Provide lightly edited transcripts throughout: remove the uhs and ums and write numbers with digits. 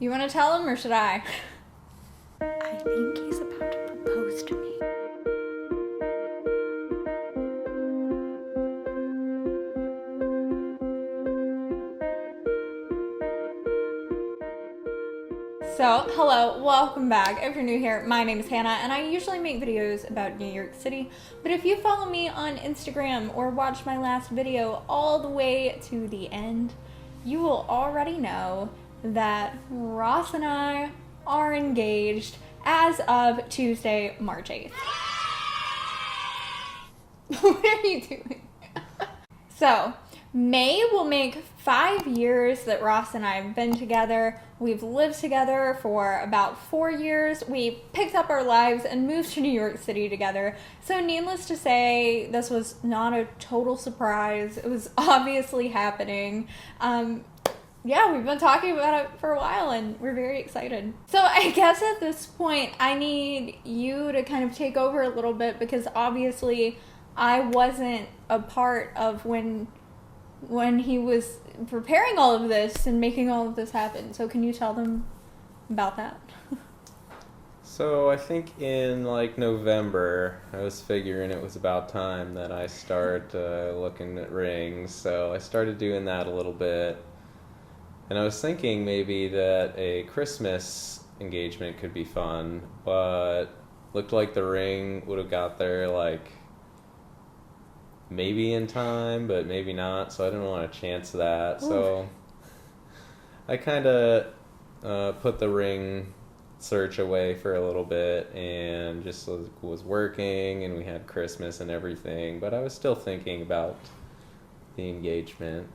You want to tell him or should I? I think he's about to propose to me. So, hello, welcome back. If you're new here, my name is Hannah, and I usually make videos about New York City. But if you follow me on Instagram or watch my last video all the way to the end, you will already know that Ross and I are engaged as of Tuesday, March 8th. What are you doing? So, May will make 5 years that Ross and I have been together. We've lived together for about 4 years. We picked up our lives and moved to New York City together. So needless to say, this was not a total surprise. It was obviously happening. Yeah, we've been talking about it for a while and we're very excited. So I guess at this point, I need you to kind of take over a little bit because obviously I wasn't a part of when he was preparing all of this and making all of this happen. So can you tell them about that? So I think in November, I was figuring it was about time that I start looking at rings. So I started doing that a little bit. And I was thinking maybe that a Christmas engagement could be fun, but looked like the ring would have got there maybe in time, but maybe not, so I didn't want to chance that. Ooh. So I kind of put the ring search away for a little bit and just was working, and we had Christmas and everything, but I was still thinking about the engagement.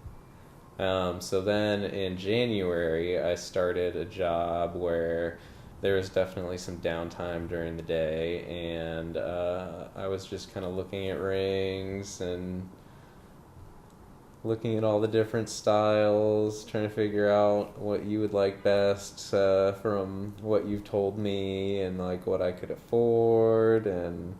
So then in January, I started a job where there was definitely some downtime during the day, and I was just kind of looking at rings and looking at all the different styles, trying to figure out what you would like best from what you've told me, and what I could afford and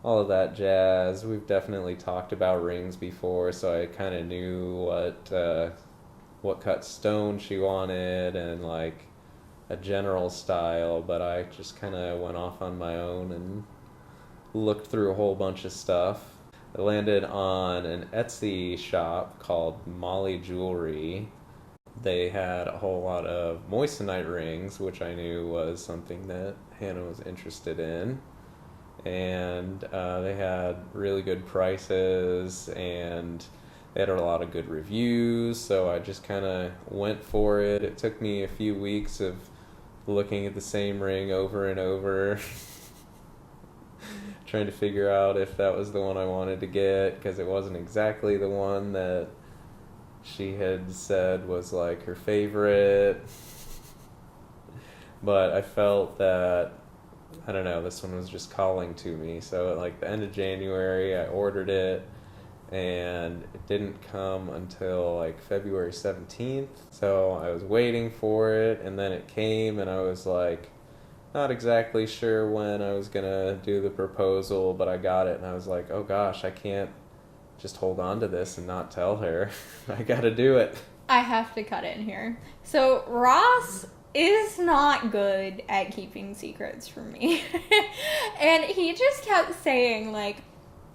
all of that jazz. We've definitely talked about rings before, so I kind of knew what cut stone she wanted and a general style, but I just kind of went off on my own and looked through a whole bunch of stuff. I landed on an Etsy shop called Molly Jewelry. They had a whole lot of moissanite rings, which I knew was something that Hannah was interested in. And they had really good prices, and they had a lot of good reviews, so I just kind of went for it. It took me a few weeks of looking at the same ring over and over, trying to figure out if that was the one I wanted to get, because it wasn't exactly the one that she had said was her favorite. But I felt that, I don't know, this one was just calling to me. So at the end of January, I ordered it, and it didn't come until February 17th. So I was waiting for it, and then it came, and I was not exactly sure when I was gonna do the proposal, but I got it, and I was like, oh gosh, I can't just hold on to this and not tell her. I gotta do it. I have to cut in here. So Ross is not good at keeping secrets from me. And he just kept saying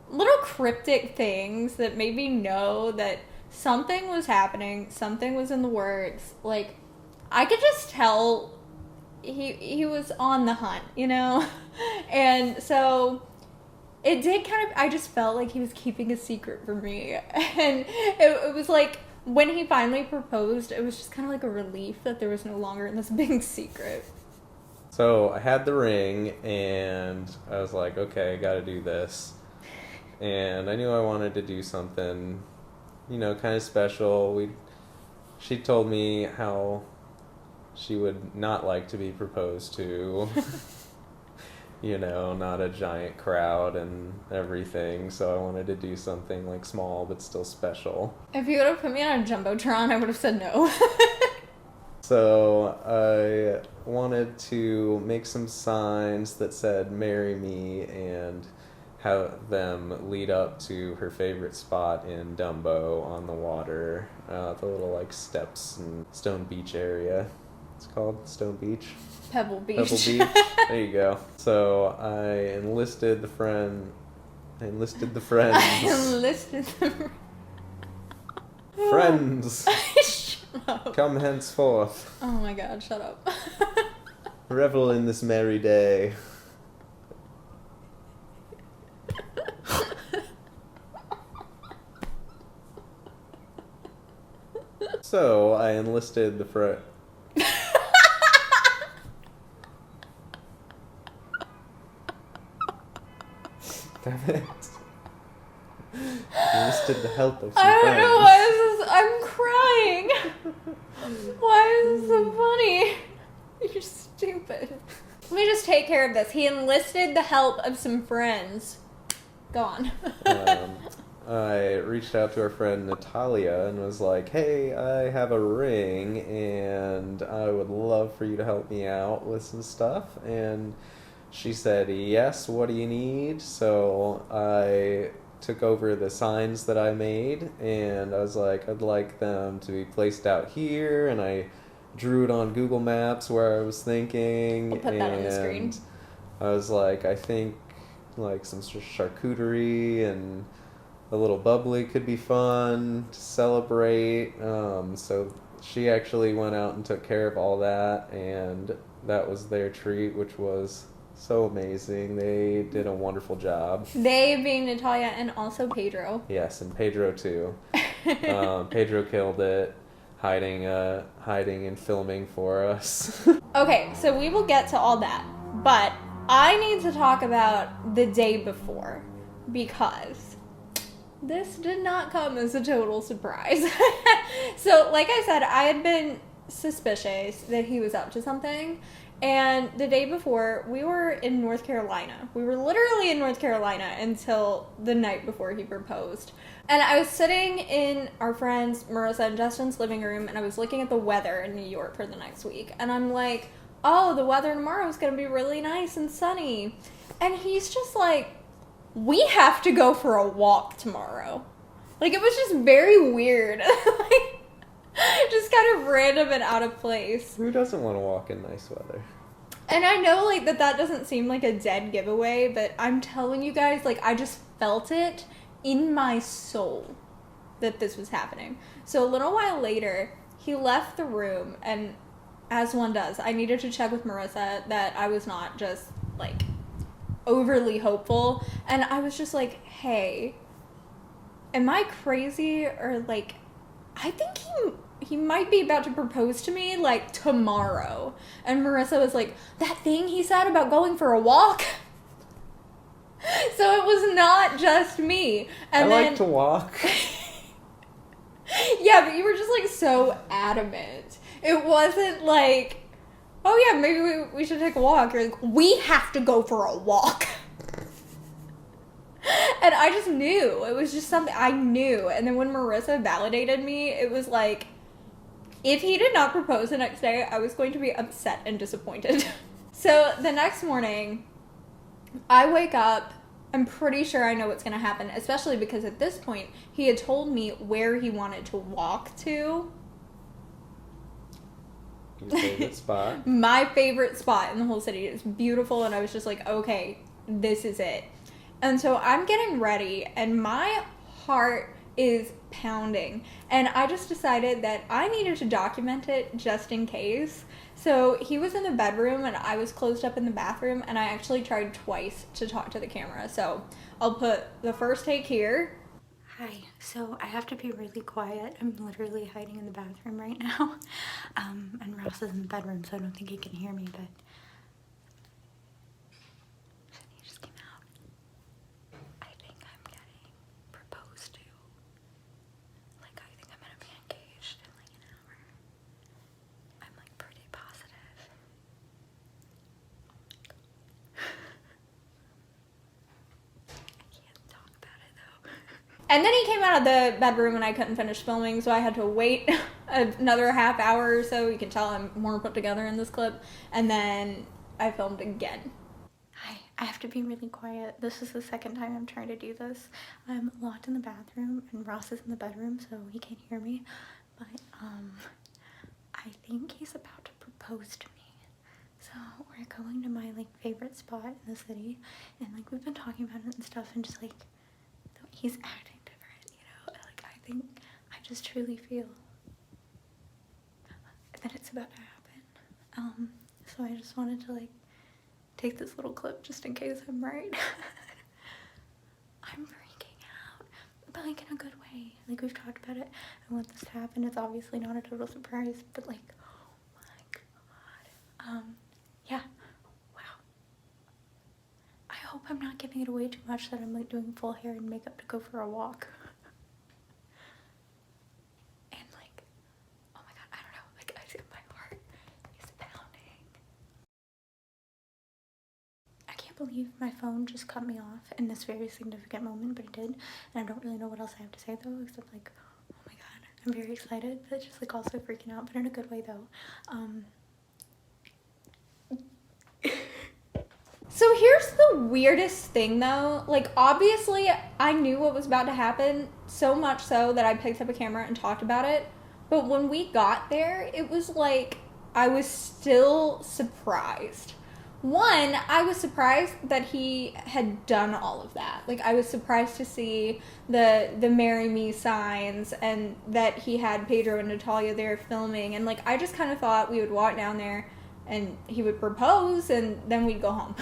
little cryptic things that made me know that something was happening, something was in the works. I could just tell he was on the hunt, you know? And so it did I just felt like he was keeping a secret from me. And it was when he finally proposed, it was just kind of a relief that there was no longer this big secret. So I had the ring, and I was like, okay, I gotta do this. And I knew I wanted to do something, kind of special. She told me how she would not like to be proposed to, not a giant crowd and everything. So I wanted to do something small but still special. If you would have put me on a Jumbotron, I would have said no. So I wanted to make some signs that said "Marry Me" and have them lead up to her favorite spot in Dumbo on the water, the little steps and Stone Beach area. it's called? Stone Beach? Pebble Beach. Pebble Beach. There you go. So I enlisted the friends. I enlisted the Friends, Shut up. come henceforth. Oh my god, shut up. Revel in this merry day. So I enlisted the Damn it. Enlisted the help of some I don't friends. know why this is. I'm crying. Why is this so funny? You're stupid. Let me just take care of this. He enlisted the help of some friends. Go on. I reached out to our friend Natalia and was like, hey, I have a ring and I would love for you to help me out with some stuff. And she said, yes, what do you need? So I took over the signs that I made and I was like, I'd like them to be placed out here. And I drew it on Google Maps where I was thinking. I'll put that on the screen. I was like, I think like some charcuterie and a little bubbly could be fun to celebrate. So she actually went out and took care of all that, and that was their treat, which was so amazing. They did a wonderful job. They being Natalia and also Pedro. Yes, and Pedro too. Pedro killed it, hiding and filming for us. Okay, so we will get to all that, but I need to talk about the day before because this did not come as a total surprise. So, like I said, I had been suspicious that he was up to something. And the day before, we were in North Carolina. We were literally in North Carolina until the night before he proposed. And I was sitting in our friends, Marissa and Justin's living room, and I was looking at the weather in New York for the next week. And I'm like, oh, the weather tomorrow is going to be really nice and sunny. And he's just like, we have to go for a walk tomorrow. Like, it was just very weird. Like, just kind of random and out of place. Who doesn't want to walk in nice weather? And I know, like, that doesn't seem like a dead giveaway, but I'm telling you guys, like, I just felt it in my soul that this was happening. So a little while later, he left the room, and as one does, I needed to check with Marissa that I was not just, like, overly hopeful. And I was just like, hey, am I crazy? Or, like, I think he might be about to propose to me, like, tomorrow. And Marissa was like, that thing he said about going for a walk? So it was not just me. And I like to walk. Yeah, but you were just, like, so adamant. It wasn't like, oh yeah, maybe we should take a walk. You're like, we have to go for a walk. And I just knew. It was just something I knew. And then when Marissa validated me, it was like, if he did not propose the next day, I was going to be upset and disappointed. So the next morning, I wake up. I'm pretty sure I know what's going to happen, especially because at this point, he had told me where he wanted to walk to. Your favorite spot? My favorite spot in the whole city. It's beautiful, and I was just like, okay, this is it. And so I'm getting ready, and my heart is pounding. And I just decided that I needed to document it just in case. So he was in the bedroom, and I was closed up in the bathroom, and I actually tried twice to talk to the camera. So I'll put the first take here. Hi, so I have to be really quiet. I'm literally hiding in the bathroom right now. And Ross is in the bedroom, so I don't think he can hear me, but he just came out. I think I'm getting proposed to. Like, I think I'm gonna be engaged in like an hour. I'm like pretty positive. I can't talk about it though. And then he came out of the bedroom and I couldn't finish filming, so I had to wait another half hour or so. You can tell I'm more put together in this clip. And then I filmed again. Hi, I have to be really quiet. This is the second time I'm trying to do this. I'm locked in the bathroom and Ross is in the bedroom, so he can't hear me. But, I think he's about to propose. proposed to me. So we're going to my like favorite spot in the city, and like we've been talking about it and stuff, and just like the way he's acting different, you know. Like I think I just truly feel that it's about to happen. So I just wanted to like take this little clip just in case I'm right. I'm freaking out, but like in a good way. Like we've talked about it. I want this to happen. It's obviously not a total surprise, but like, oh my god. Yeah. Wow. I hope I'm not giving it away too much that I'm like doing full hair and makeup to go for a walk. And like, oh my god, I don't know. Like my heart is pounding. I can't believe my phone just cut me off in this very significant moment, but it did. And I don't really know what else I have to say though, except like, oh my god, I'm very excited, but just like also freaking out, but in a good way though. So here's the weirdest thing though, like obviously I knew what was about to happen, so much so that I picked up a camera and talked about it, but when we got there, it was like I was still surprised. One, I was surprised that he had done all of that. Like I was surprised to see the marry me signs and that he had Pedro and Natalia there filming, and like I just kind of thought we would walk down there and he would propose and then we'd go home.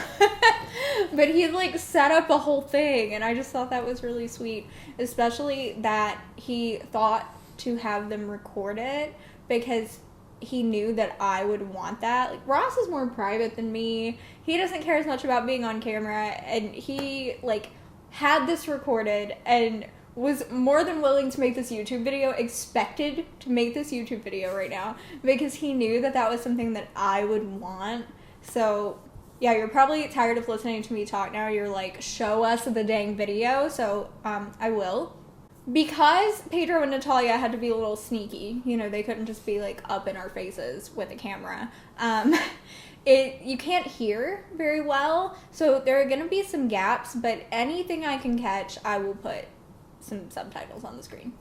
But he like set up a whole thing, and I just thought that was really sweet, especially that he thought to have them record it because he knew that I would want that. Like Ross is more private than me. He doesn't care as much about being on camera, and he like had this recorded and was more than willing to make this YouTube video, expected to make this YouTube video right now, because he knew that that was something that I would want. So yeah, you're probably tired of listening to me talk now. You're like, show us the dang video. So I will. Because Pedro and Natalia had to be a little sneaky, you know, they couldn't just be like up in our faces with a camera. You can't hear very well, so there are gonna be some gaps, but anything I can catch, I will put some subtitles on the screen.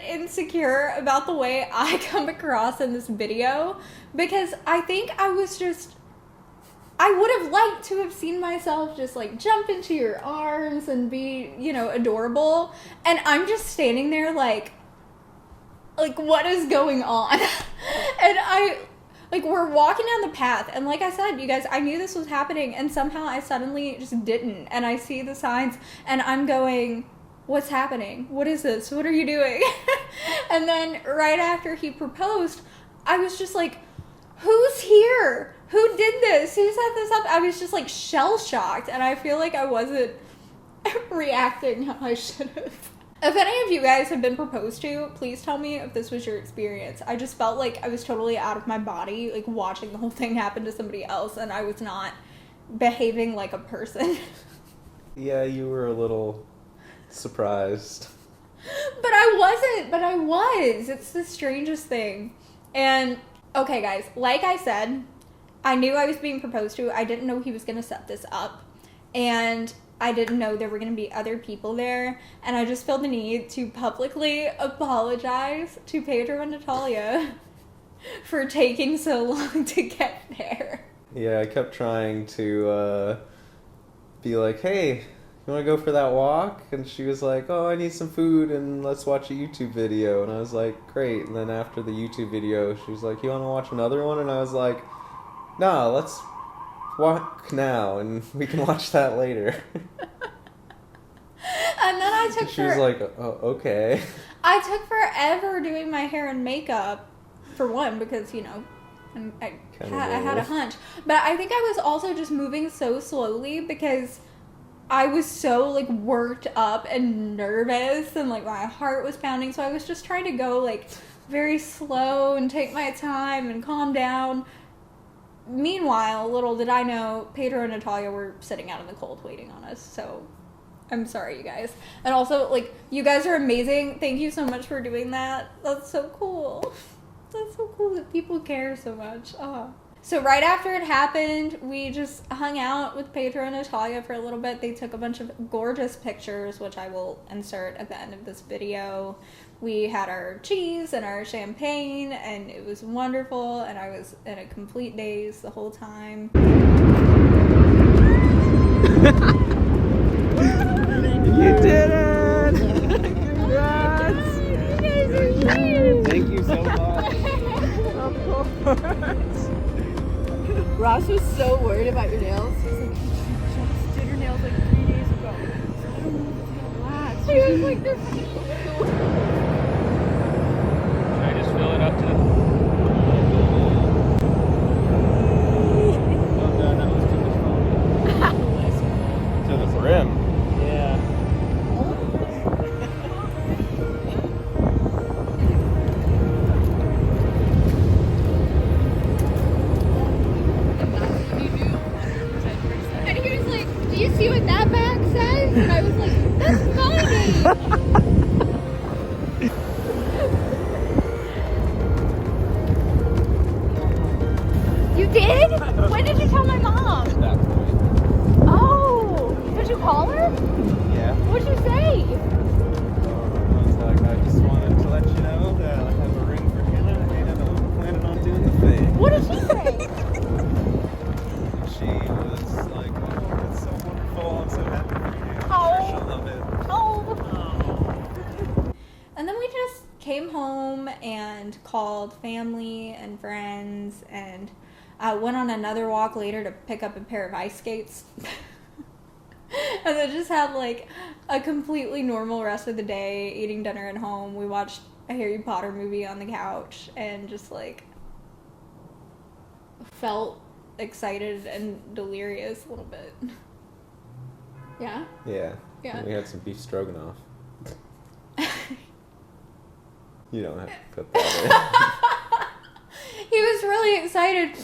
Insecure about the way I come across in this video, because I think I would have liked to have seen myself just like jump into your arms and be, you know, adorable, and I'm just standing there like what is going on? And we're walking down the path, and like I said, you guys, I knew this was happening, and somehow I suddenly just didn't, and I see the signs and I'm going, what's happening? What is this? What are you doing? And then right after he proposed, I was just like, who's here? Who did this? Who set this up? I was just like shell-shocked, and I feel like I wasn't reacting how I should have. If any of you guys have been proposed to, please tell me if this was your experience. I just felt like I was totally out of my body, like watching the whole thing happen to somebody else, and I was not behaving like a person. Yeah, you were a little surprised. But I wasn't, but I was. It's the strangest thing. And, okay guys, like I said, I knew I was being proposed to. I didn't know he was going to set this up. and I didn't know there were going to be other people there, and I just felt the need to publicly apologize to Pedro and Natalia for taking so long to get there. Yeah, I kept trying to be like, hey, you want to go for that walk? And she was like, oh, I need some food and let's watch a YouTube video. And I was like, great. And then after the YouTube video, she was like, you want to watch another one? And I was like, no, let's walk now and we can watch that later. And then I took She was like, oh, okay. I took forever doing my hair and makeup, for one, because, you know, I had a hunch. But I think I was also just moving so slowly because I was so, like, worked up and nervous and, like, my heart was pounding. So I was just trying to go, like, very slow and take my time and calm down. Meanwhile, little did I know, Pedro and Natalia were sitting out in the cold waiting on us. So I'm sorry, you guys. And also, like, you guys are amazing. Thank you so much for doing that. That's so cool. That's so cool that people care so much. Oh. So right after it happened, we just hung out with Pedro and Natalia for a little bit. They took a bunch of gorgeous pictures, which I will insert at the end of this video. We had our cheese and our champagne, and it was wonderful, and I was in a complete daze the whole time. You did it! Congrats! You guys are huge! Thank you so much. Of course. Ross was so worried about your nails. He's like, she just did her nails like 3 days ago. So I don't know if it's gonna last. He was like, they're Should I just fill it up to the... Oh no, that was too much fun. To the brim. Yeah. And he was like, do you see what that bag says? And I was like, that's money! You did? When did you tell my mom? At that point. Oh, did you call her? Yeah. What'd you say? I was like, I just wanted to let you know that I have a ring for Hannah and I'm planning on doing the thing. What did she say? She was like, oh, it's so wonderful. I'm so happy for you. I'm Oh. sure she'll love it. Oh. And then we just came home and called family and friends and went on another walk later to pick up a pair of ice skates. And then just had like a completely normal rest of the day, eating dinner at home. We watched a Harry Potter movie on the couch and just like felt excited and delirious a little bit. Yeah? Yeah. Yeah. And we had some beef stroganoff. You don't have to put that He was really excited.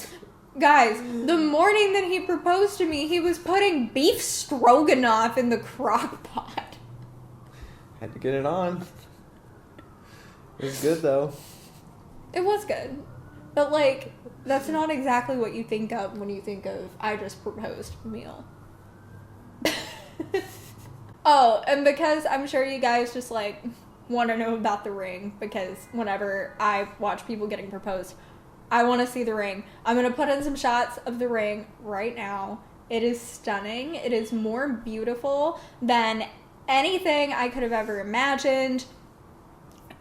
Guys, the morning that he proposed to me, he was putting beef stroganoff in the crock pot. in. Had to get it on. It was good though. It was good. But, like, that's not exactly what you think of when you think of I just proposed meal. Oh, and because I'm sure you guys just, like, want to know about the ring, because whenever I watch people getting proposed, I want to see the ring. I'm going to put in some shots of the ring right now. It is stunning. It is more beautiful than anything I could have ever imagined.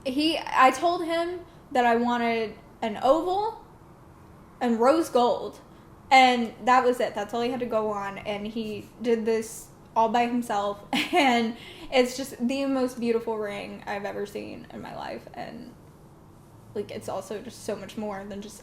I told him that I wanted an oval and rose gold, and that was it. That's all he had to go on, and he did this all by himself, and it's just the most beautiful ring I've ever seen in my life. And like, it's also just so much more than just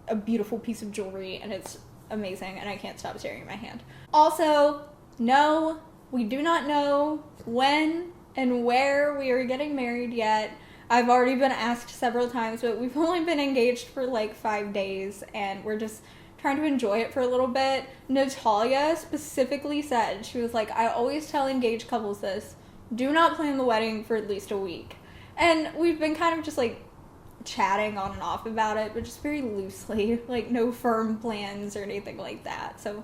a beautiful piece of jewelry, and it's amazing, and I can't stop staring at my hand. Also, no, we do not know when and where we are getting married yet. I've already been asked several times, but we've only been engaged for like 5 days, and we're just trying to enjoy it for a little bit. Natalia specifically said, she was like, I always tell engaged couples this, do not plan the wedding for at least a week. And we've been kind of just like chatting on and off about it, but just very loosely, like no firm plans or anything like that. So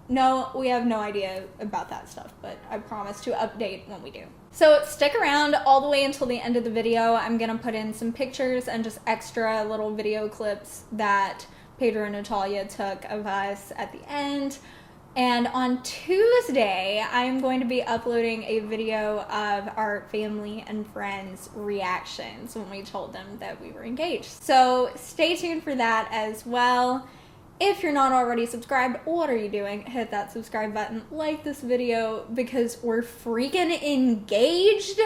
No, we have no idea about that stuff, but I promise to update when we do. So stick around all the way until the end of the video. I'm gonna put in some pictures and just extra little video clips that Pedro and Natalia took of us at the end. And on Tuesday, I'm going to be uploading a video of our family and friends' reactions when we told them that we were engaged. So stay tuned for that as well. If you're not already subscribed, what are you doing? Hit that subscribe button, like this video, because we're freaking engaged.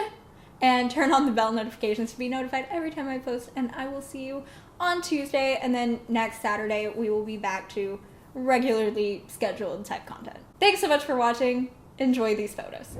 And turn on the bell notifications to be notified every time I post. And I will see you on Tuesday. And then next Saturday, we will be back to regularly scheduled type content. Thanks so much for watching. Enjoy these photos.